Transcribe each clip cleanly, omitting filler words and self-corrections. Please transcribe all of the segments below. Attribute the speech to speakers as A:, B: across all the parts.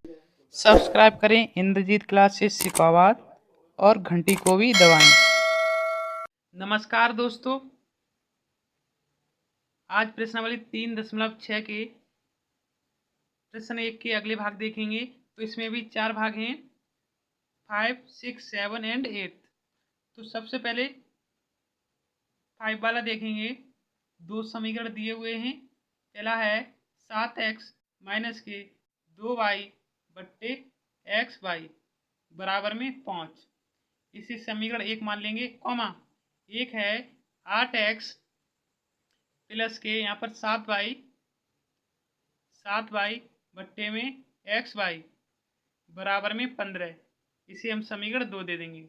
A: Subscribe करें Indrajit classes सिखावत और घंटी को भी दबाएं। नमस्कार दोस्तों, आज प्रश्नावली 3.6 के प्रश्न 1 के अगले भाग देखेंगे। तो इसमें भी 4 भाग हैं, 5, 6, 7 एंड 8। तो सबसे पहले 5 वाला देखेंगे। दो समीकरण दिए हुए हैं। पहला है 7x माइनस के 2y बट्टे एक्स वाई बराबर में 5। इसी समीकरण 1 मान लेंगे, कॉमा एक है 8x प्लस के यहाँ पर 7y बट्टे में एक्स वाई बराबर में 15। इसे हम समीकरण 2 दे देंगे।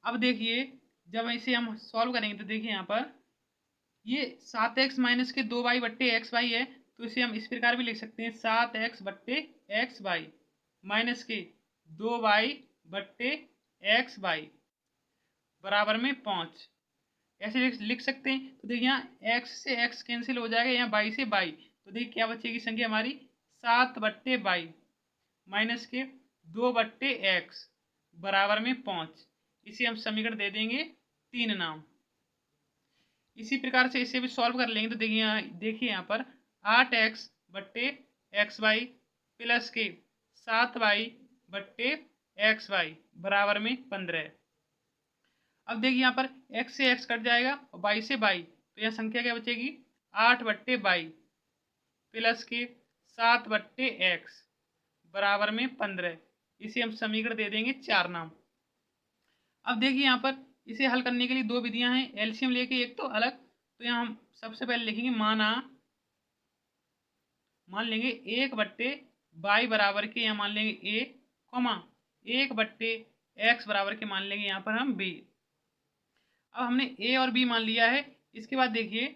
A: अब देखिए, जब इसे हम सॉल्व करेंगे तो देखिए यहाँ पर ये 7x माइनस के 2y बट्टे एक्स वाई है, तो इसे हम इस प्रकार भी लिख सकते हैं 7x बट्टे एक्स वाई माइनस के 2y बट्टे एक्स वाई बराबर में 5। ऐसे लिख सकते हैं। तो देखिए यहाँ x से x कैंसिल हो जाएगा, यहाँ y से y, तो देखिए क्या बचेगी संख्या हमारी 7 बट्टे y माइनस के 2 बट्टे एक्स बराबर में 5। इसे हम समीकरण दे देंगे 3 नाम। इसी प्रकार से इसे भी सॉल्व कर लेंगे। तो देखिए यहाँ पर 8x बट्टे एक्स वाई प्लस के 7y बट्टे एक्स वाई बराबर में 15। अब देखिए यहाँ पर x से x कट जाएगा और y से y, तो यहाँ संख्या क्या बचेगी 8 बट्टे y प्लस के 7 बट्टे एक्स बराबर में 15। इसे हम समीकरण दे देंगे 4 नाम। अब देखिए यहाँ पर इसे हल करने के लिए दो विधियां हैं, एलसीएम लेके एक तो अलग। तो यहाँ हम सबसे पहले लिखेंगे मान लेंगे 1 बट्टे वाई बराबर के यहाँ मान लेंगे ए, कॉमा 1 बट्टे एक्स बराबर के मान लेंगे यहाँ पर हम बी। अब हमने ए और बी मान लिया है। इसके बाद देखिए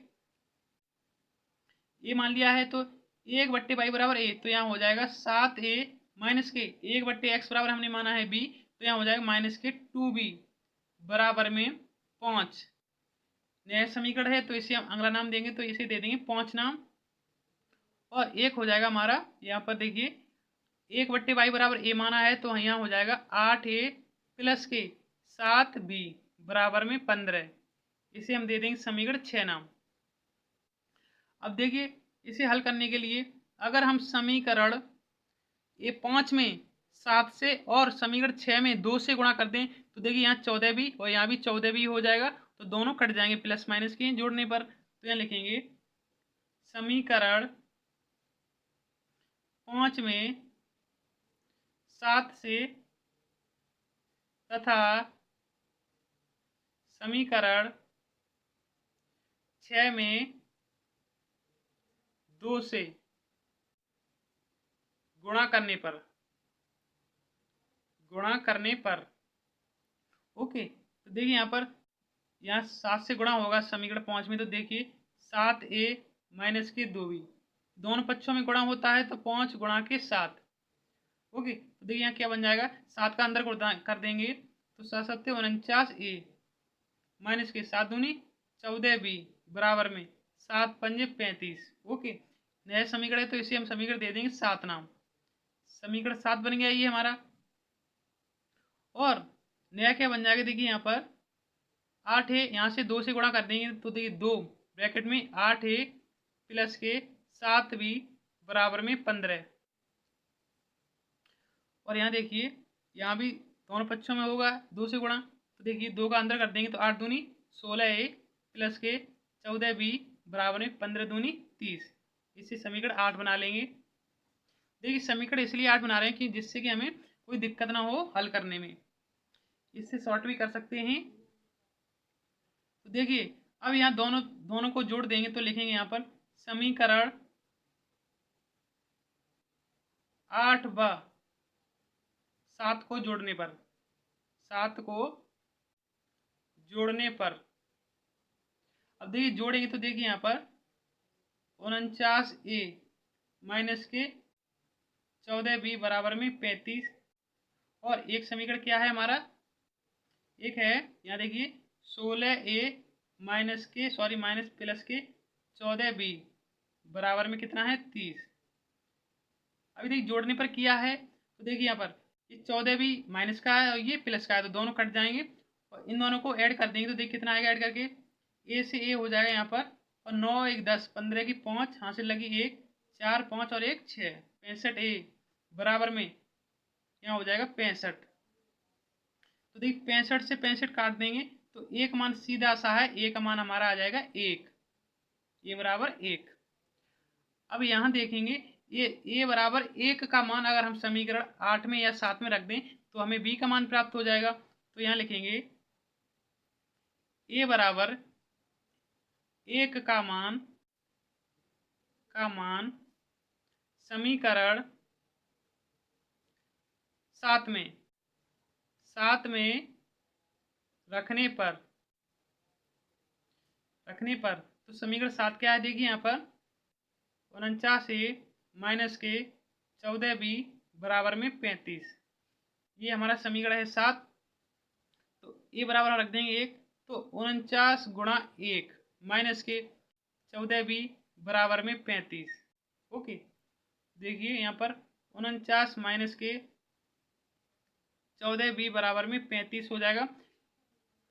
A: ए मान लिया है, तो 1 बट्टे वाई बराबर ए, तो यहाँ हो जाएगा 7a माइनस के 1 बट्टे एक्स बराबर हमने माना है बी, तो यहाँ हो जाएगा माइनस के 2b बराबर में 5। नया समीकरण है तो इसे हम अगला नाम देंगे, तो इसे दे देंगे 5 नाम। और एक हो जाएगा हमारा यहाँ पर देखिए 1 बट्टे वाई बराबर ए माना है, तो यहाँ हो जाएगा 8a प्लस के 7b बराबर में 15। इसे हम दे देंगे समीकरण 6 नाम। अब देखिए इसे हल करने के लिए अगर हम समीकरण ये 5 में 7 से और समीकरण 6 में 2 से गुणा कर दें, तो देखिए यहाँ 14 भी और यहाँ भी 14 भी हो जाएगा, तो दोनों कट जाएंगे प्लस माइनस के जोड़ने पर। तो यहाँ लिखेंगे समीकरण 5 में 7 से तथा समीकरण 6 में 2 से गुणा करने पर ओके। तो देखिए यहाँ 7 से गुणा होगा समीकरण 5 में, तो देखिए 7a माइनस के 2b, दोनों पक्षों में गुणा होता है तो 5 गुणा के 7। ओके, तो देखिए यहाँ क्या बन जाएगा 7 का अंदर कर देंगे, तो 7 7 49a माइनस के 7 दूनी 14b बराबर में 7 पंजे 35। ओके, नया समीकरण है तो इसे हम समीकरण दे देंगे 7 नाम। समीकरण 7 बन गया ये हमारा। और नया क्या बन जाएगा, देखिए यहाँ पर 8 है, यहाँ से 2 से गुणा कर देंगे, तो देखिए 2 ब्रैकेट में 8a प्लस के 7b बराबर में 15। और यहाँ देखिए यहाँ भी दोनों पक्षों में होगा 2 से गुणा, तो देखिए 2 का अंदर कर देंगे, तो 8 दूनी 16a प्लस के 14b बराबर में 15 दूनी 30। इससे समीकरण 8 बना लेंगे। देखिए समीकरण इसलिए 8 बना रहे हैं कि जिससे कि हमें कोई दिक्कत ना हो हल करने में। इससे शॉर्ट भी कर सकते हैं। तो देखिए अब यहाँ दोनों को जोड़ देंगे, तो लिखेंगे यहाँ पर समीकरण 8 व 7 को जोड़ने पर अब देखिए जोड़ेंगे, तो देखिए यहाँ पर 49a माइनस के 14b बराबर में 35। और एक समीकरण क्या है हमारा, एक है यहाँ देखिए 16a माइनस प्लस के 14b बराबर में कितना है 30। अभी देखिए जोड़ने पर किया है तो देखिए यहाँ पर ये 14 भी माइनस का है और ये प्लस का है, तो दोनों कट जाएंगे और इन दोनों को ऐड कर देंगे तो देखिए कितना आएगा ऐड करके, ए से ए हो जाएगा यहाँ पर, और 9 1 10, 15 की 5, हाथ से लगी 1 4 5 और 1 6, 65 ए बराबर में यहाँ हो जाएगा 65। तो देखिए 65 से 65 काट देंगे तो एक मान सीधा सा है, ए का मान हमारा आ जाएगा 1, ए बराबर 1। अब यहाँ देखेंगे ये ए बराबर 1 का मान अगर हम समीकरण 8 में या 7 में रख दें तो हमें बी का मान प्राप्त हो जाएगा। तो यहाँ लिखेंगे ए बराबर 1 का मान समीकरण 7 में रखने पर तो समीकरण 7 क्या है देखिए यहाँ पर 49 ए माइनस के 14 बी बराबर में 35, ये हमारा समीकरण है 7। तो ए बराबर हम रख देंगे 1, तो 49 गुणा 1 माइनस के 14 बी बराबर में 35। ओके, देखिए यहाँ पर 49 माइनस के 14 बी बराबर में 35 हो जाएगा।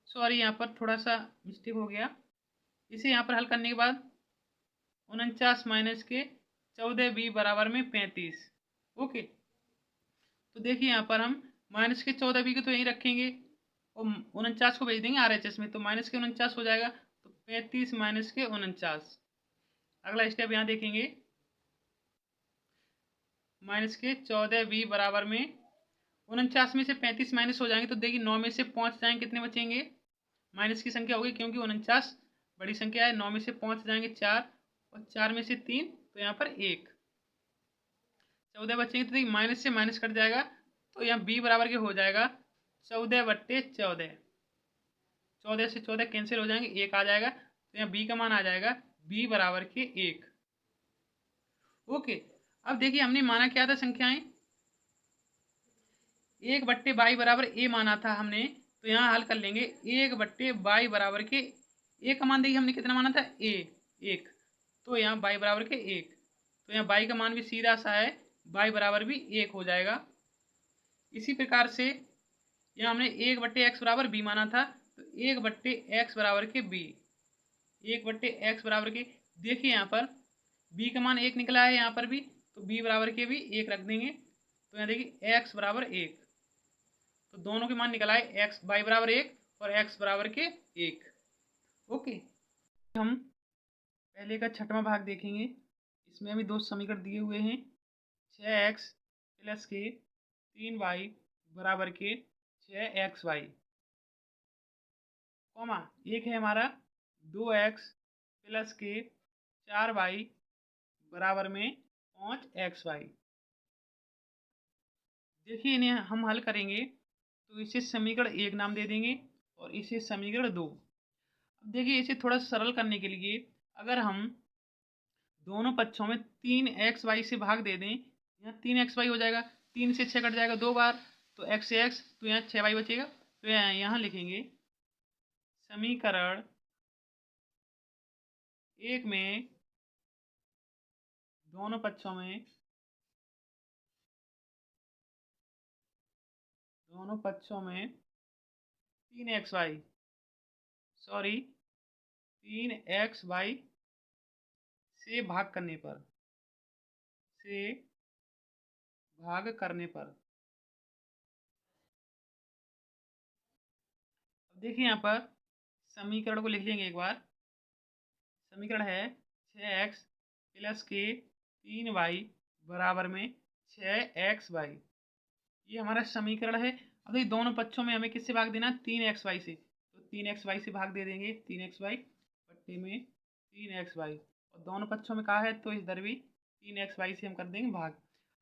A: सॉरी यहाँ पर थोड़ा सा मिस्टेक हो गया। इसे यहाँ पर हल करने के बाद 49 माइनस के 14 बी बराबर में 35। ओके, तो देखिए यहाँ पर हम माइनस के 14 बी को तो यहीं रखेंगे और 49 को भेज देंगे RHS में, तो माइनस के 49 हो जाएगा, तो 35 माइनस के 49। अगला स्टेप यहाँ देखेंगे माइनस के 14 बी बराबर में 49 में से 35 माइनस हो जाएंगे तो देखिए 9 में से 5 जाएंगे, कितने बचेंगे, माइनस की संख्या होगी क्योंकि 49 बड़ी संख्या है। 9 में से 5 जाएंगे 4, और 4 में से 3 तो यहाँ पर 1, 14 बचेंगे। तो देखिए माइनस से माइनस कट जाएगा तो यहाँ बी बराबर के हो जाएगा 14/14, 14 से 14 कैंसिल हो जाएंगे, 1 आ जाएगा, तो यहाँ बी का मान आ जाएगा बी बराबर के 1। ओके, अब देखिए हमने माना क्या था संख्याएं, 1/22 बराबर ए माना था हमने, तो यहाँ हल कर लेंगे 1/22 बराबर के ए का मान देखिए हमने कितना माना था, ए 1, तो यहाँ बाई बराबर के 1, तो यहाँ बाई का मान भी सीधा सा है, बाई बराबर भी 1 हो जाएगा। इसी प्रकार से यहाँ हमने 1/x बराबर बी माना था, तो 1/x बराबर के बी, 1/x बराबर के, देखिए यहाँ पर बी का मान 1 निकला है यहाँ पर भी, तो बी बराबर के भी 1 रख देंगे, तो यहाँ देखिए x बराबर 1, तो दोनों के मान निकला है x बाई बराबर 1 और x बराबर के 1। ओके, हम पहले का 6वां भाग देखेंगे। इसमें अभी 2 समीकरण दिए हुए हैं, 6x प्लस के 3y बराबर के 6xy, कॉमा एक है हमारा 2x प्लस के 4y बराबर में 5xy। देखिए इन्हें हम हल करेंगे तो इसे समीकरण 1 नाम दे देंगे और इसे समीकरण 2। अब देखिए इसे थोड़ा सरल करने के लिए अगर हम दोनों पक्षों में 3xy से भाग दे दें, यहाँ 3xy हो जाएगा, 3 से 6 कट जाएगा 2 बार, तो x से x, तो यहाँ 6y बचेगा। तो यहाँ लिखेंगे समीकरण 1 में दोनों पक्षों में 3xy, सॉरी 3xy से भाग करने पर अब देखिए यहाँ पर समीकरण को लिख लेंगे एक बार। समीकरण है 6x प्लस के 3y बराबर में 6xy, ये हमारा समीकरण है। अब देखिए दोनों पक्षों में हमें किससे भाग देना, 3xy से, तो 3xy से भाग दे देंगे, 3xy बट्टे में 3xy, और दोनों पक्षों में कहा है तो इधर भी 3xy से हम कर देंगे भाग।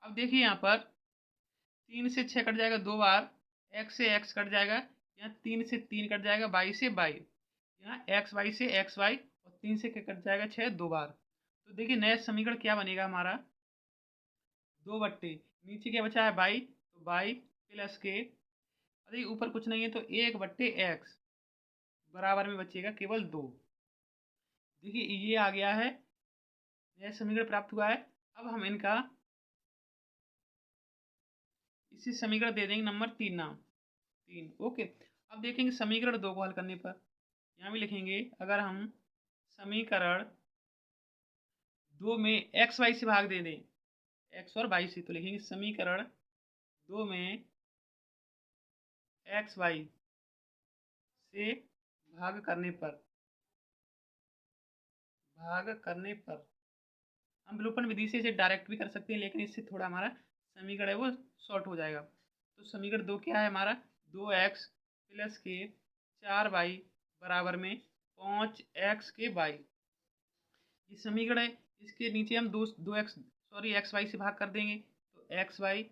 A: अब देखिए यहाँ पर 3 से 6 कट जाएगा 2 बार, x से x कट जाएगा, यहाँ 3 से 3 कट जाएगा, y से y, यहाँ xy से xy, और 3 से कट जाएगा 6 2 बार। तो देखिए नया समीकरण क्या बनेगा हमारा, 2 बट्टे नीचे क्या बचा है y, तो y प्लस के, अरे ऊपर कुछ नहीं है तो 1/x बराबर में बचेगा केवल 2। देखिए ये आ गया है, नया समीकरण प्राप्त हुआ है। अब हम इनका इसी समीकरण दे देंगे नंबर 3 नाम 3। ओके, अब देखेंगे समीकरण 2 को हल करने पर। यहाँ भी लिखेंगे अगर हम समीकरण 2 में एक्स वाई से भाग दे दें, एक्स और वाई से, तो लिखेंगे समीकरण 2 में एक्स वाई से भाग करने पर हम विलोपन विधि से इसे डायरेक्ट भी कर सकते हैं, लेकिन इससे थोड़ा हमारा समीकरण है वो शॉर्ट हो जाएगा। तो समीकरण 2 क्या है हमारा, 2x प्लस के 4y बराबर में 5x के y। ये समीकरण है, इसके नीचे हम एक्स वाई से भाग कर देंगे, तो एक्स वाई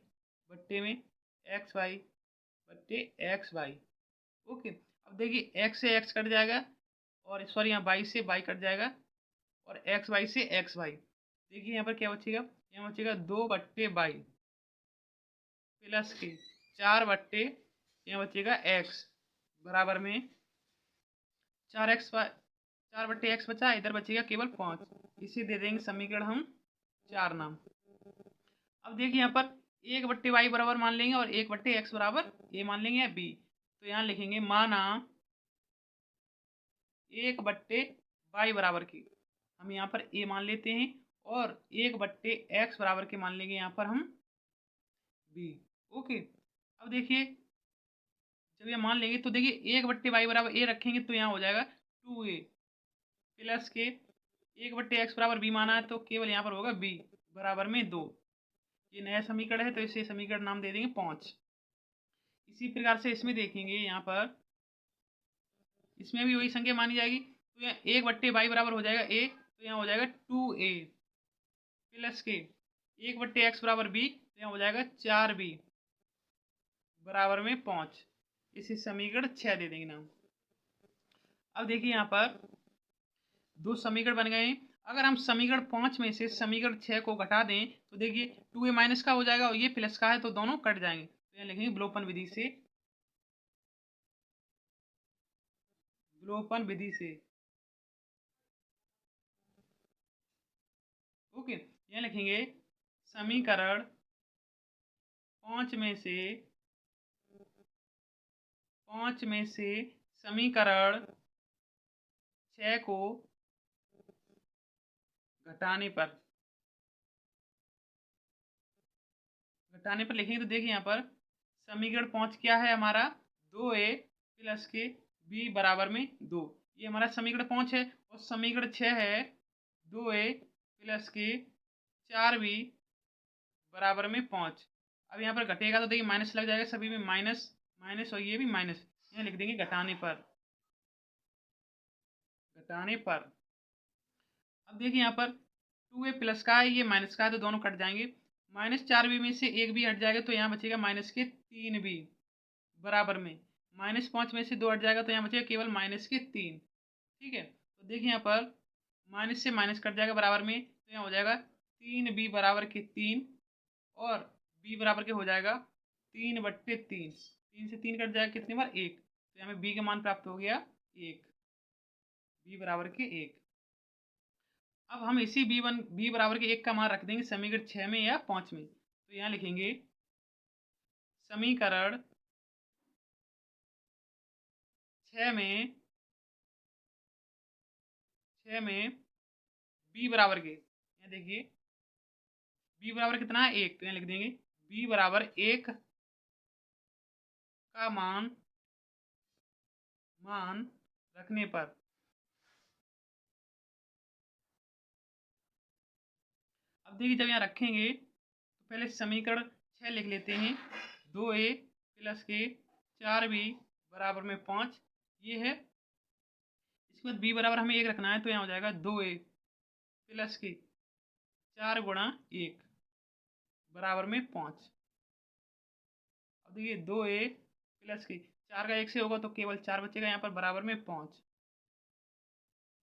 A: बट्टे में एक्स वाई बट्टे एक्स वाई। ओके, अब देखिए एक्स से एक्स कट जाएगा, और सॉरी यहाँ वाई से वाई कट जाएगा, और एक्स वाई से एक्स वाई। देखिए यहाँ पर क्या बचेगा, यहाँ बचेगा 2/22 प्लस के 4/, यहाँ बचेगा x बराबर में 4/x बचा, इधर बचेगा केवल 5। इसे दे देंगे समीकरण हम 4 नाम। अब देखिए यहाँ पर 1/y बराबर मान लेंगे और 1/x बराबर a मान लेंगे या b। तो यहाँ लिखेंगे माना 1/y बराबर की हम यहाँ पर a मान लेते हैं, और 1/x बराबर के मान लेंगे यहाँ पर हम b। ओके, अब देखिए जब ये मान लेंगे तो देखिए 1/y बराबर a रखेंगे तो यहाँ हो जाएगा 2a प्लस के 1/x बराबर b माना है, तो केवल यहाँ पर होगा b बराबर में 2। ये नया समीकरण है तो इसे समीकरण नाम दे देंगे 5। इसी प्रकार से इसमें देखेंगे यहाँ पर, इसमें भी वही संख्या मानी जाएगी, तो यहाँ 1/y बराबर हो जाएगा a, तो यहाँ हो जाएगा 2a प्लस के 1/x बराबर b, तो यहाँ हो जाएगा 4b बराबर में 5। इसी समीकरण 6 दे देंगे नाम। अब देखिए यहाँ पर 2 समीकरण बन गए हैं। अगर हम समीकरण 5 में से समीकरण 6 को घटा दें तो देखिए 2a माइनस का हो जाएगा और ये प्लस का है, तो दोनों कट जाएंगे। तो यहाँ लिखेंगे विलोपन विधि से, विलोपन विधि से। ओके, यहाँ लिखेंगे समीकरण 5 में से समीकरण 6 को घटाने पर लिखेंगे तो देखिए यहाँ पर समीकरण 5 क्या है हमारा, 2a प्लस के b बराबर में 2। ये हमारा समीकरण 5 है, और समीकरण 6 है 2a प्लस के 4b बराबर में 5। अब यहाँ पर घटेगा तो देखिए माइनस लग जाएगा, सभी में माइनस माइनस, और ये भी माइनस। यहाँ लिख देंगे घटाने पर। अब देखिए यहाँ पर 2a प्लस का है, ये माइनस का है, तो दोनों कट जाएंगे। -4b में से एक भी हट जाएगा, तो यहाँ बचेगा -3b बराबर में। -5 में से 2 हट जाएगा, तो यहाँ बचेगा केवल -3। ठीक है, तो देखिए यहाँ पर माइनस से माइनस कट जाएगा बराबर में, तो यहाँ हो जाएगा 3b बराबर के 3, और b बराबर के हो जाएगा 3/3। 3 से 3 कट जाएगा, कितनी बार 1, तो हमें b का मान प्राप्त हो गया 1, b बराबर के 1। अब हम इसी b बराबर के 1 का मान रख देंगे समीकरण 6 में या 5 में। तो यहाँ लिखेंगे समीकरण 6 में b बराबर के, यहाँ देखिए b बराबर कितना है 1, तो यहाँ लिख देंगे b बराबर 1 का मान रखने पर अब देखिए जब यहाँ रखेंगे तो पहले समीकरण 6 लिख लेते हैं, 2a प्लस के 4b बराबर में 5, ये है। इसके बाद b बराबर हमें 1 रखना है, तो यहाँ हो जाएगा 2a प्लस के 4 गुणा 1 बराबर में 5। अब देखिए 2a प्लस के 4 का 1 से होगा तो केवल 4 बचेगा यहाँ पर बराबर में 5।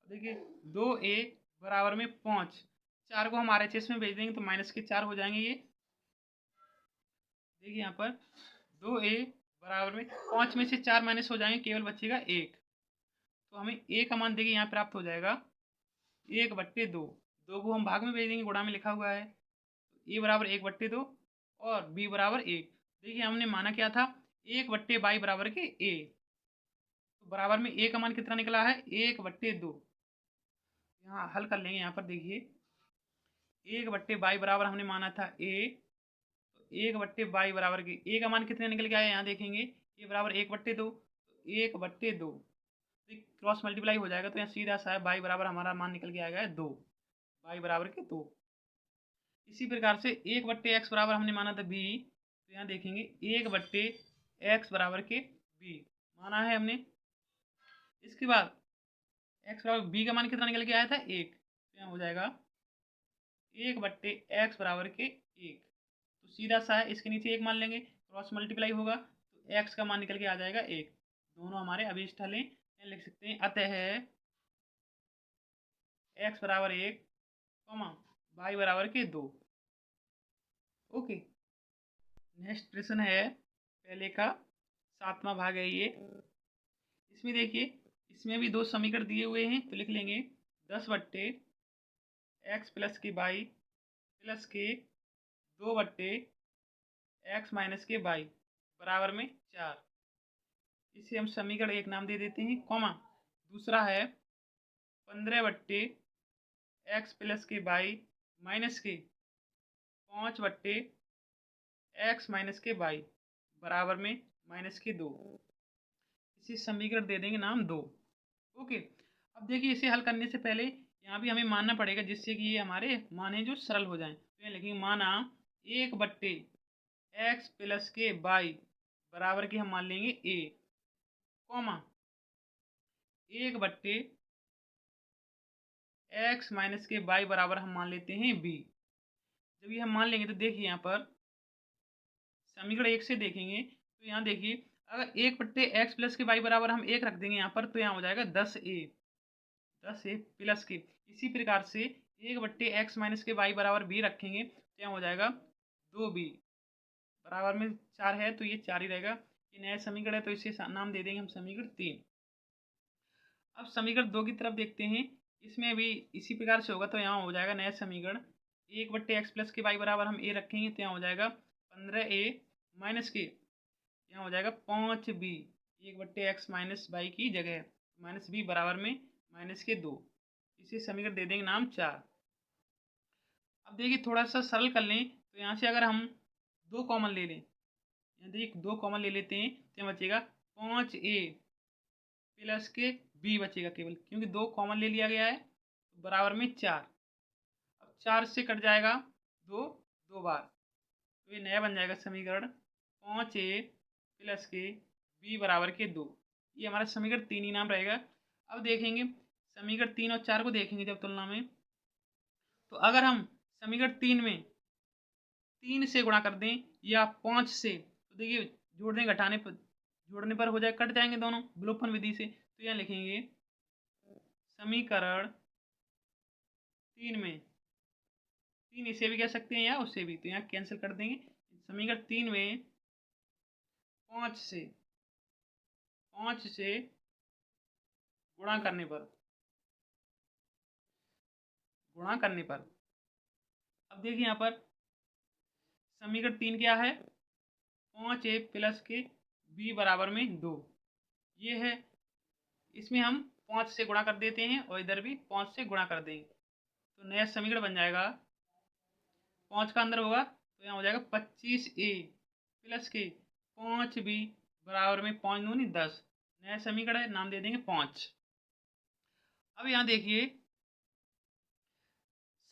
A: देखिए 2a बराबर में 5, 4 को हम RHS में भेज देंगे तो -4 हो जाएंगे ये। देखिए यहाँ पर 2a बराबर में 5 में से 4 माइनस हो जाएंगे, केवल बचेगा 1। तो हमें a का मान देखिए यहाँ प्राप्त हो जाएगा 1/2। 2 को हम भाग में भेज देंगे, गुणा में लिखा हुआ है, a बराबर 1/2 और b बराबर 1। देखिए हमने माना क्या था, 1/22 बराबर के ए, तो बराबर में ए का मान कितना निकला है, 1/2। यहाँ हल कर लेंगे। यहाँ पर देखिए 1/22 बराबर हमने माना था ए, तो 1/22 बराबर के ए का मान कितने निकल के आया, यहाँ देखेंगे ए बराबर 1/2, तो 1/2 क्रॉस मल्टीप्लाई हो जाएगा, तो यहाँ सीधा सा है बाई बराबर हमारा मान निकल के आएगा 2, बाई बराबर के 2। इसी प्रकार से 1/x बराबर हमने माना था बी, तो यहाँ देखेंगे 1/x बराबर के बी माना है हमने। इसके बाद x बराबर बी का मान कितना निकल के आया था 1, तो यहाँ हो जाएगा 1/x बराबर के 1, तो सीधा सा है इसके नीचे 1 मान लेंगे, क्रॉस मल्टीप्लाई होगा तो x का मान निकल के आ जाएगा 1। दोनों हमारे अभीष्ट हल हैं, लिख सकते हैं अतः x बराबर 1, y बराबर के 2। ओके, नेक्स्ट प्रश्न है पहले का 7वां भाग है ये। इसमें देखिए इसमें भी 2 समीकरण दिए हुए हैं, तो लिख लेंगे 10/x प्लस के वाई प्लस के 2/x माइनस के वाई बराबर में 4। इसे हम समीकरण 1 नाम दे देते हैं, कॉमा दूसरा है 15/x प्लस के वाई माइनस के 5/x माइनस के वाई बराबर में माइनस के 2। इसे समीकरण दे देंगे नाम 2। ओके, अब देखिए इसे हल करने से पहले यहाँ भी हमें मानना पड़ेगा, जिससे कि ये हमारे माने जो सरल हो जाएं। तो ये लिखेंगे माना 1/x प्लस के वाई बराबर के हम मान लेंगे ए, कॉमा 1/x माइनस के वाई बराबर हम मान लेते हैं बी। जब ये हम मान लेंगे तो देखिए यहाँ पर समीकरण 1 से देखेंगे, तो यहाँ देखिए अगर 1/x प्लस के वाई बराबर हम 1 रख देंगे यहाँ पर, तो यहाँ हो जाएगा 10a प्लस के। इसी प्रकार से 1/x माइनस के वाई बराबर b रखेंगे, तो यहाँ हो जाएगा 2b बराबर में 4 है, तो ये 4 ही रहेगा। ये नया समीकरण है, तो इसे नाम दे देंगे हम समीकरण 3। अब समीकरण 2 की तरफ देखते हैं, इसमें भी इसी प्रकार से होगा, तो यहाँ हो जाएगा नया समीकरण 1/x प्लस के वाई बराबर हम a रखेंगे, तो यहाँ हो जाएगा 15a माइनस के, यहाँ हो जाएगा 5b, 1/x माइनस वाई की जगह माइनस b बराबर में माइनस के 2। इसे समीकरण दे देंगे नाम 4। अब देखिए थोड़ा सा सरल कर लें, तो यहाँ से अगर हम 2 कॉमन ले लें, यहाँ देखिए 2 कॉमन ले लेते हैं, तो यहाँ बचेगा 5a प्लस के b बचेगा केवल, क्योंकि 2 कॉमन ले लिया गया है, तो बराबर में 4। अब 4 से कट जाएगा 2 बार, तो ये नया बन जाएगा समीकरण 5a प्लस के b बराबर के 2। ये हमारा समीकरण 3 ही नाम रहेगा। अब देखेंगे समीकरण 3 और 4 को देखेंगे जब तुलना में, तो अगर हम समीकरण 3 में 3 से गुणा कर दें या 5 से, तो देखिए जोड़ने पर हो जाए, कट जाएंगे दोनों विलोपन विधि से। तो यहाँ लिखेंगे समीकरण 3 में 3 इसे भी कह सकते हैं या उससे भी, तो यहाँ कैंसिल कर देंगे। समीकरण 3 में 5 से गुणा करने पर अब देखिए यहाँ पर समीकरण 3 क्या है, 5a प्लस के b बराबर में 2, ये है। इसमें हम 5 से गुणा कर देते हैं और इधर भी 5 से गुणा कर देंगे, तो नया समीकरण बन जाएगा 5 का अंदर होगा, तो यहाँ हो जाएगा 25a प्लस के 5b बराबर में 5 दूनी 10। नया समीकरण है, नाम दे देंगे 5। अब यहाँ देखिए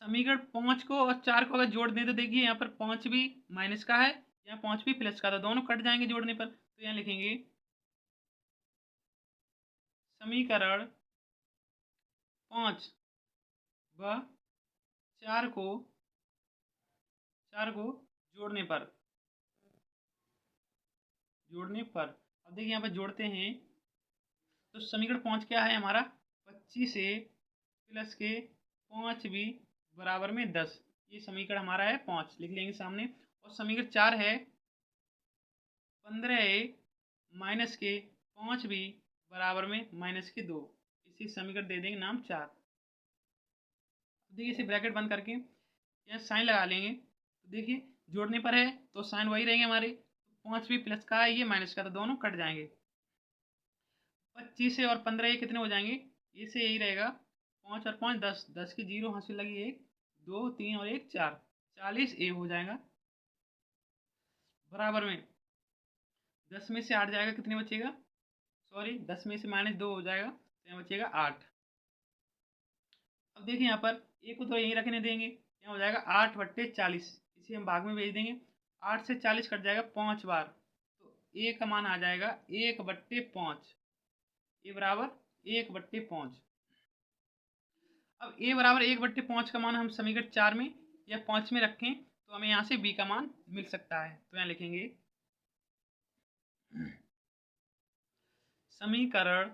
A: समीकरण 5 को और 4 को अगर जोड़ दें, तो देखिए यहाँ पर 5 भी माइनस का है, यहाँ 5 भी प्लस का था, दोनों कट जाएंगे जोड़ने पर। तो यहाँ लिखेंगे समीकरण 5 व 4 को जोड़ने पर अब देखिए यहाँ पर जोड़ते हैं, तो समीकरण 5 क्या है हमारा, 25a प्लस के 5b बराबर में 10। ये समीकरण हमारा है 5, लिख लेंगे सामने। और समीकरण 4 है 15a माइनस के 5b बराबर में माइनस के 2। इसी समीकरण दे देंगे नाम 4। देखिए इसे ब्रैकेट बंद करके यहाँ साइन लगा लेंगे, तो देखिए जोड़ने पर है तो साइन वही रहेंगे हमारे, 5 भी प्लस का है, ये माइनस का, तो दोनों कट जाएंगे। 25 से और 15 ये कितने हो जाएंगे, ये से यही रहेगा 5 और 5 10, 10 की जीरो हासिल लगी, 1 2 3 और 1 4, 40 ए हो जाएगा। बराबर में 10 में से 8 जाएगा, कितने बचेगा, सॉरी 10 में से -2 हो जाएगा, तो यहाँ बचेगा 8। अब देखिए यहाँ पर ए को तो यहीं रखने देंगे, यहाँ हो जाएगा 8/40, इसे हम भाग में भेज देंगे। 8 से 40 कट जाएगा 5 बार, तो ए का मान आ जाएगा 1/5। ए बराबर 1/5। अब ए बराबर 1/5 का मान हम समीकरण 4 में या 5 में रखें तो हमें यहाँ से बी का मान मिल सकता है। तो यहाँ लिखेंगे समीकरण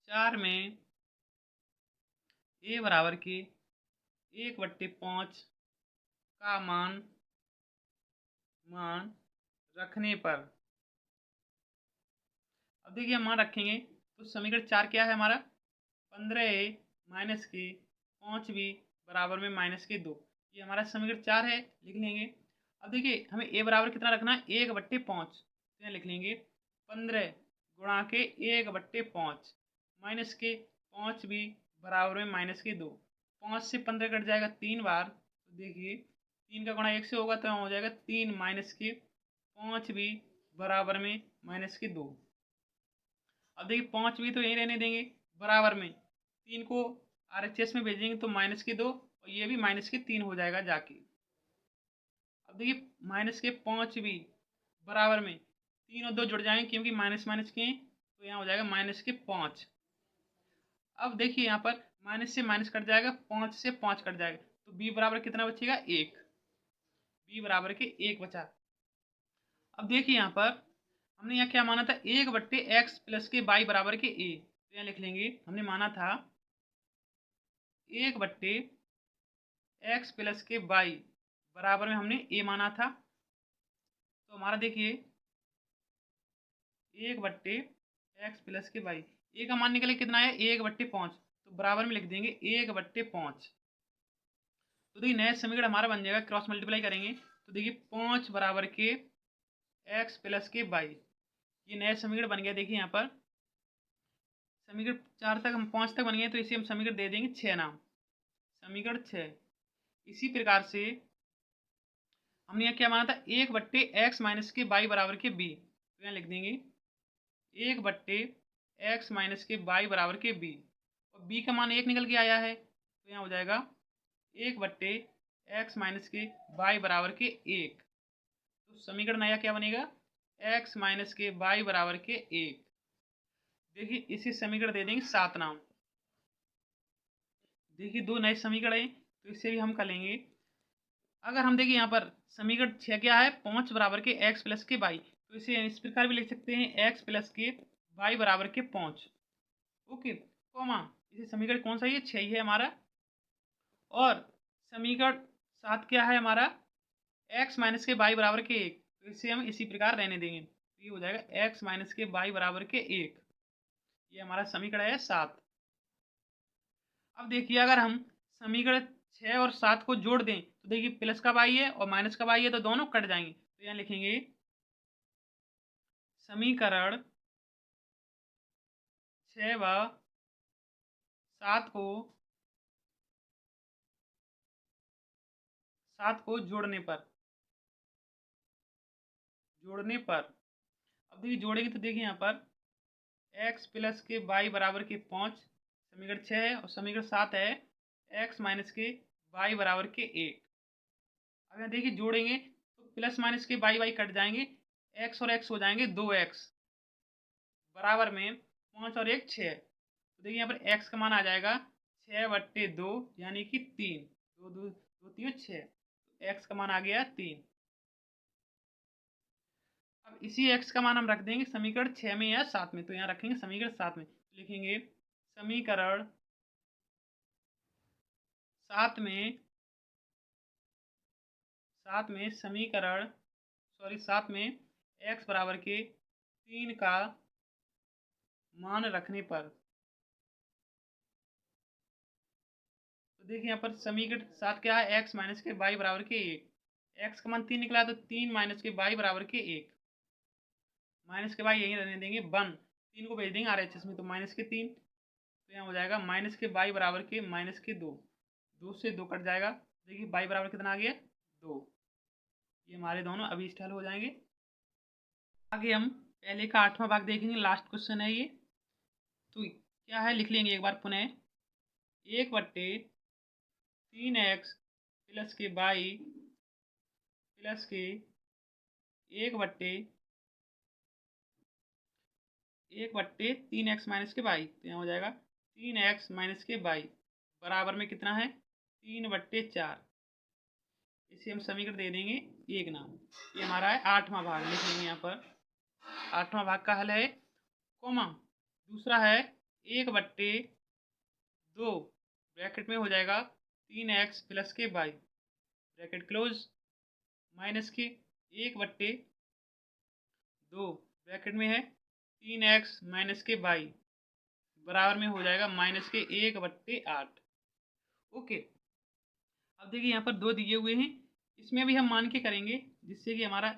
A: 4 में ए बराबर के 1/5 का मान रखने पर, अब देखिए हम मान रखेंगे तो समीकरण 4 क्या है हमारा, 15a माइनस के 5b बराबर में -2, ये हमारा समीकरण 4 है, लिख लेंगे। अब देखिए हमें a बराबर कितना रखना है, 1/5, तो यहाँ लिख लेंगे 15 गुणा के 1/5 माइनस के 5b बराबर में -2। 5 से 15 कट जाएगा 3 बार, तो देखिए 3 का गुणा 1 से होगा, तो हो जाएगा 3 माइनस के 5b बराबर में -2। अब देखिए 5 भी तो यहीं रहने देंगे, बराबर में 3 को RHS में भेजेंगे तो -2 और ये भी -3 हो जाएगा जाके। अब देखिए -5 भी बराबर में 3 और 2 जुड़ जाएंगे, क्योंकि माइनस माइनस के हैं, तो यहाँ हो जाएगा -5। अब देखिए यहाँ पर माइनस से माइनस कट जाएगा, 5 से 5 कट जाएगा, तो b बराबर कितना बचेगा, 1। b बराबर के 1 बचा। अब देखिए यहाँ पर हमने यहाँ क्या माना था, 1/x प्लस के y बराबर के a, तो यहाँ लिख लेंगे हमने माना था 1/x प्लस के y बराबर में हमने a माना था, तो हमारा देखिए 1/x प्लस के y, a का मान निकले कितना है, 1/5, तो बराबर में लिख देंगे 1/5। तो देखिए नया समीकरण हमारा बन जाएगा, क्रॉस मल्टीप्लाई करेंगे तो देखिए 5 बराबर के x प्लस के y, ये नया समीकरण बन गया। देखिए यहाँ पर समीकरण 4 तक हम 5 तक बन गए, तो इसे हम समीकरण दे देंगे 6 नाम, समीकरण 6। इसी प्रकार से हमने यहाँ क्या माना था, 1/x माइनस के y बराबर के b, तो यहाँ लिख देंगे 1/x माइनस के y बराबर के b, और b का मान 1 निकल के आया है, तो यहाँ हो जाएगा 1/x माइनस के y बराबर के 1। तो समीकरण नया क्या बनेगा, x माइनस के y बराबर के 1। देखिए इसे समीकरण दे देंगे 7 नाम। देखिए 2 नए समीकरण है, तो इससे भी हम कर लेंगे। अगर हम देखिए यहाँ पर समीकरण 6 क्या है, 5 बराबर के x प्लस के y, तो इसे इस प्रकार भी लिख सकते हैं, x प्लस के y बराबर के 5। ओके कोमा, इसे समीकरण कौन सा, ये 6 ही है हमारा। और समीकरण 7 क्या है हमारा, x माइनस के y बराबर के 1, तो इसे हम इसी प्रकार रहने देंगे, तो ये हो जाएगा x माइनस के y बराबर के 1। ये हमारा समीकरण है 7। अब देखिए अगर हम समीकरण 6 और 7 को जोड़ दें तो देखिए प्लस का y है और माइनस का y है, तो दोनों कट जाएंगे, तो यहाँ लिखेंगे समीकरण 6 व 7 को जोड़ने पर अब देखिए जोड़ेंगे तो देखिए यहाँ पर x प्लस के y बराबर के 5 समीकरण 6 है, और समीकरण 7 है x माइनस के y बराबर के 1। अब यहाँ देखिए जोड़ेंगे तो प्लस माइनस के y कट जाएंगे, x और x हो जाएंगे 2x बराबर में 5 और 1 6। तो देखिए यहाँ पर x का मान आ जाएगा 6/2 यानी कि 3, 2 2 2 3 6, तो x का मान आ गया 3। अब इसी x का मान हम रख देंगे समीकरण 6 में या 7 में, तो यहाँ रखेंगे समीकरण 7 में, लिखेंगे समीकरण 7 में सात में x बराबर के 3 का मान रखने पर, तो देखिए यहाँ पर समीकरण 7 क्या है, x माइनस के y बराबर के 1, एक्स का मान 3 निकला तो 3 माइनस के वाई बराबर के 1, माइनस के वाई यहीं रहने देंगे 1, 3 को भेज देंगे RHS में, तो माइनस के 3, तो यहाँ हो जाएगा माइनस के वाई बराबर के माइनस के 2, 2 से 2 कट जाएगा। देखिए वाई बराबर कितना आ गया 2। ये हमारे दोनों अभी इस्तेमाल हो जाएंगे। आगे हम पहले का 8वां भाग देखेंगे, लास्ट क्वेश्चन है ये। तो क्या है लिख लेंगे एक बार पुनः, 1/3x प्लस के वाई प्लस के 1/3x माइनस के वाई, तो यहाँ हो जाएगा 3x माइनस के वाई बराबर में कितना है 3/4। इसे हम समीकरण दे देंगे एक नाम। ये हमारा है 8वां भाग, लिख लेंगे यहाँ पर 8वां भाग का हल है, कोमा दूसरा है 1/2 ब्रैकेट में हो जाएगा 3x प्लस के वाई ब्रैकेट क्लोज माइनस के 1/2 ब्रैकेट में है 3x माइनस के वाई बराबर में हो जाएगा माइनस के 1/8। ओके, अब देखिए यहाँ पर 2 दिए हुए हैं, इसमें भी हम मान के करेंगे जिससे कि हमारा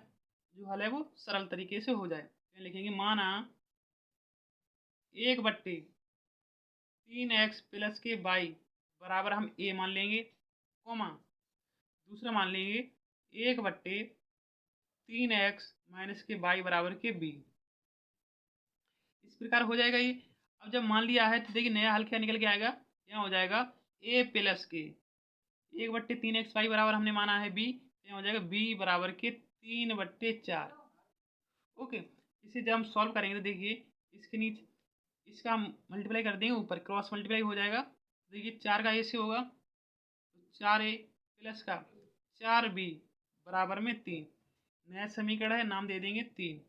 A: जो हल है वो सरल तरीके से हो जाए। तो लिखेंगे माना 1/3x प्लस के वाई बराबर हम a मान लेंगे, कोमा दूसरा मान लेंगे 1/3x माइनस के वाई बराबर के b। इस प्रकार हो जाएगा ये। अब जब मान लिया है तो देखिए नया हल क्या निकल के आएगा, यहाँ हो जाएगा a प्लस के 1/3x वाई बराबर हमने माना है b, यहाँ हो जाएगा b बराबर के 3/4। ओके, इसे जब हम सॉल्व करेंगे तो देखिए इसके नीचे इसका हम मल्टीप्लाई कर देंगे, ऊपर क्रॉस मल्टीप्लाई हो जाएगा। देखिए 4 का ए से होगा तो 4a प्लस का 4b बराबर में 3, नया समीकरण है नाम दे देंगे 3।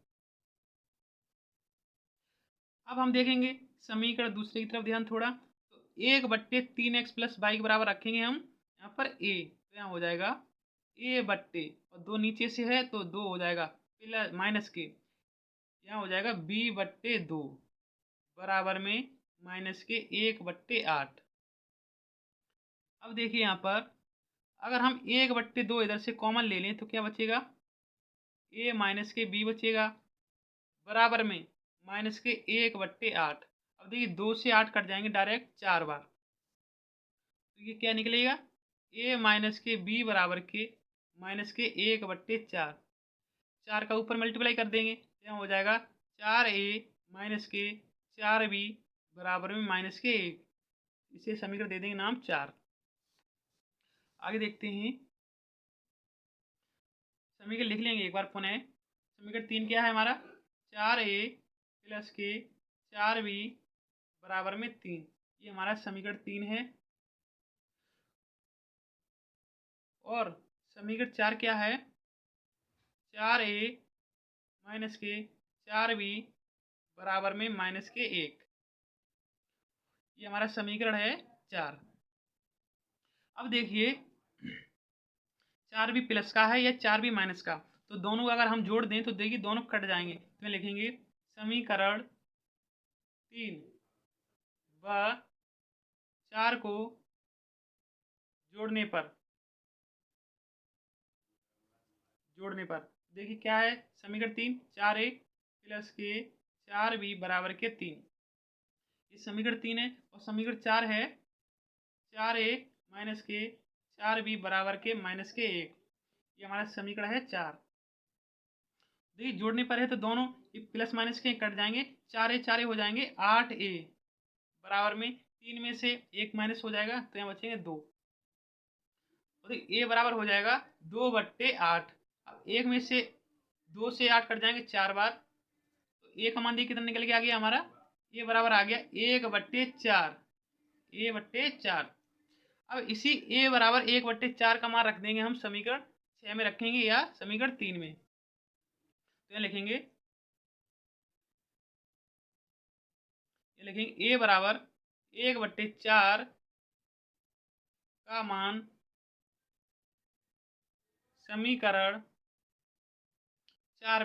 A: अब हम देखेंगे समीकरण दूसरे की तरफ ध्यान थोड़ा, तो 1/3x प्लस वाई के बराबर रखेंगे हम यहाँ पर a, तो यहाँ हो जाएगा a/, और 2 नीचे से है तो 2 हो जाएगा प्लस माइनस के, यहाँ हो जाएगा b/2 बराबर में माइनस के 1/8। अब देखिए यहाँ पर अगर हम 1/2 इधर से कॉमन ले लें तो क्या बचेगा, a माइनस के b बचेगा बराबर में माइनस के 1/8। अब देखिए 2 से 8 कट जाएंगे डायरेक्ट 4 बार, तो ये क्या निकलेगा a माइनस के b बराबर के माइनस के 1/4, 4 का ऊपर मल्टीप्लाई कर देंगे, यहाँ हो जाएगा 4a माइनस के 4b बराबर में माइनस के 1। इसे समीकरण दे देंगे नाम 4। आगे देखते हैं, समीकरण लिख लेंगे एक बार पुनः। समीकरण 3 क्या है हमारा, 4a प्लस के 4b बराबर में 3, ये हमारा समीकरण 3 है। और समीकरण 4 क्या है, 4a माइनस के 4b बराबर में माइनस के 1, ये हमारा समीकरण है 4। अब देखिए 4b प्लस का है या 4b माइनस का, तो दोनों अगर हम जोड़ दें तो देखिए दोनों कट जाएंगे, तो लिखेंगे समीकरण 3 व 4 को जोड़ने पर देखिए क्या है, समीकरण 3 4a प्लस के 4b बराबर के 3, ये समीकरण 3 है। और समीकरण 4 है 4a माइनस के 4b बराबर के माइनस के 1, ये हमारा समीकरण है 4। देखिए जोड़ने पर है तो दोनों ये प्लस माइनस के कट जाएंगे, 4a हो जाएंगे 8a बराबर में 3 में से 1 माइनस हो जाएगा, तो यहाँ बचेंगे 2, तो a बराबर हो जाएगा 2/8। अब 1 में से 2 से 8 कट जाएंगे 4 बार, तो a का मान देखिए कितना निकल के आ गया हमारा, a बराबर आ गया 1/4, a/4। अब इसी a बराबर 1/4 का मान रख देंगे हम समीकरण 6 में रखेंगे या समीकरण 3 में, तो लिखेंगे a बराबर 1/4 का मान समीकरण 4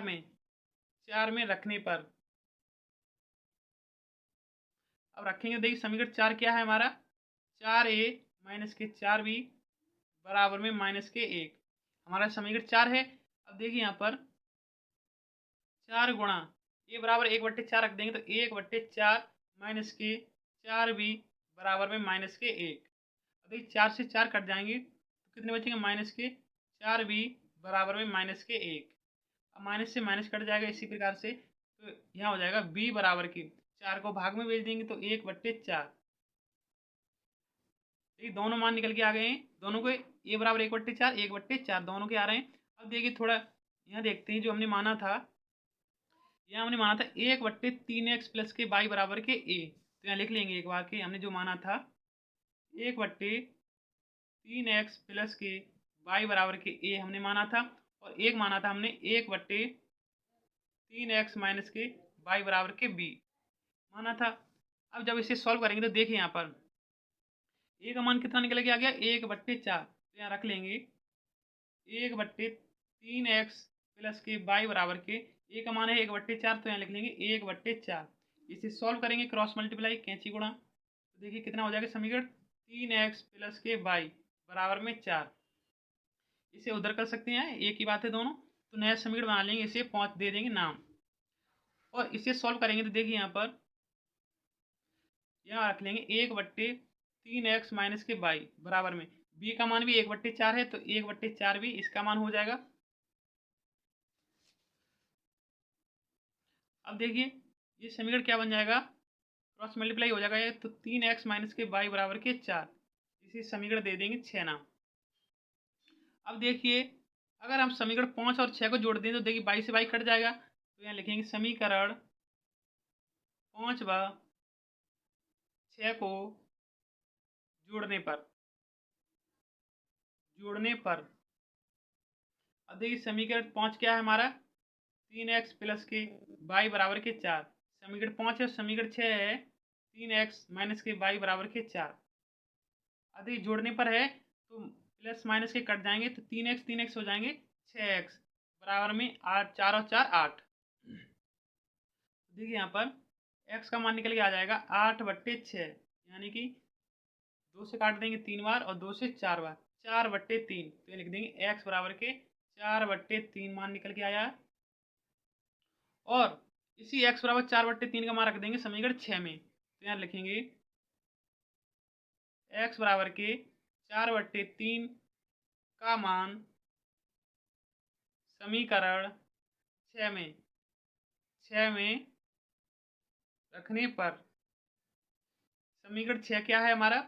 A: में रखने पर, अब रखेंगे देखिए समीकरण 4 क्या है हमारा, 4a माइनस के 4b बराबर में माइनस के 1, हमारा समीकरण 4 है। अब देखिए यहाँ पर 4 गुणा ए बराबर 1/4 रख देंगे तो 1/4 माइनस के 4b बराबर में माइनस के 1। अब देखिए 4 से 4 कट जाएंगे तो कितने बचेंगे, माइनस के 4b बराबर में माइनस के 1। अब माइनस से माइनस कट जाएगा इसी प्रकार से, तो यहाँ हो जाएगा b बराबर की 4 को भाग में भेज देंगे तो 1/4। देखिए दोनों मान निकल के आ गए हैं, दोनों को ए बराबर 1/4 1/4 दोनों के आ रहे हैं। अब देखिए थोड़ा यहाँ देखते हैं, जो हमने माना था, यहाँ हमने माना था 1/3x प्लस के y बराबर के a। तो यहाँ लिख लेंगे एक बार के हमने जो माना था 1/3x प्लस के y बराबर के a हमने माना था, और एक माना था हमने 1/3x माइनस के y बराबर के b माना था। अब जब इसे सॉल्व करेंगे तो देखिए यहाँ पर ए का मान कितना निकल के आ गया, 1/4। तो यहाँ रख लेंगे 1/3x प्लस के y बराबर के ए का मान है 1/4, तो यहाँ लिख लेंगे 1/4। इसे सॉल्व करेंगे क्रॉस मल्टीप्लाई कैंची गुणा, तो देखिए कितना हो जाएगा समीकरण 3x प्लस के y बराबर में 4। इसे उधर कर सकते हैं, एक ही बात है दोनों। तो नया समीकरण बना लेंगे, इसे 5 दे देंगे नाम, और इसे सॉल्व करेंगे तो देखिए यहाँ रख लेंगे 1/3x माइनस के y बराबर में b का मान भी 1/4 है, तो 1/4 भी इसका मान हो जाएगा। अब देखिए ये समीकरण क्या बन जाएगा, क्रॉस मल्टीप्लाई हो जाएगा ये, तो 3x माइनस के y बराबर के 4। इसे समीकरण दे देंगे 6 नाम। अब देखिए अगर हम समीकरण 5 और 6 को जोड़ दें तो देखिए 22 से 22 कट जाएगा, तो यहाँ लिखेंगे समीकरण 5 व 6 को जोड़ने पर अब देखिए समीकरण 5 क्या है हमारा, 3x प्लस के y बराबर के 4। समीकरण 5 है, समीकरण 6 है 3x माइनस के y बराबर के 4। अब देखिए जोड़ने पर है तो प्लस माइनस के कट जाएंगे, तो 3x हो जाएंगे 6x बराबर में 8, 4 और 4 8। देखिए यहाँ पर x का मान निकल के आ जाएगा 8/6, यानी कि 2 से काट देंगे 3 बार और 2 से 4 बार, 4/3। तो ये लिख देंगे x बराबर के 4/3 मान निकल के आया है। और इसी x बराबर 4/3 का मान रख देंगे समीकरण 6 में, तो यहाँ लिखेंगे x बराबर के 4/3 का मान समीकरण 6 में रखने पर, समीकरण 6 क्या है हमारा,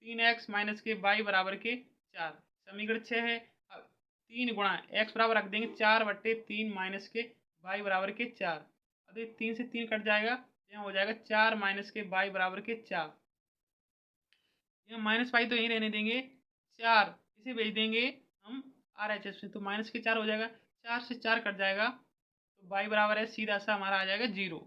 A: 3x माइनस के y बराबर के 4। समीकरण 6 है, अब 3 गुणा x बराबर रख देंगे 4/3 माइनस के y बराबर के 4। अब 3 से 3 कट जाएगा, यहाँ हो जाएगा 4 माइनस के y बराबर के 4। यहाँ माइनस पाई तो यहीं रहने देंगे, 4 इसे भेज देंगे हम RHS में, तो माइनस के 4 हो जाएगा, 4 से 4 कट जाएगा, तो y बराबर है सीधा सा हमारा आ जाएगा 0।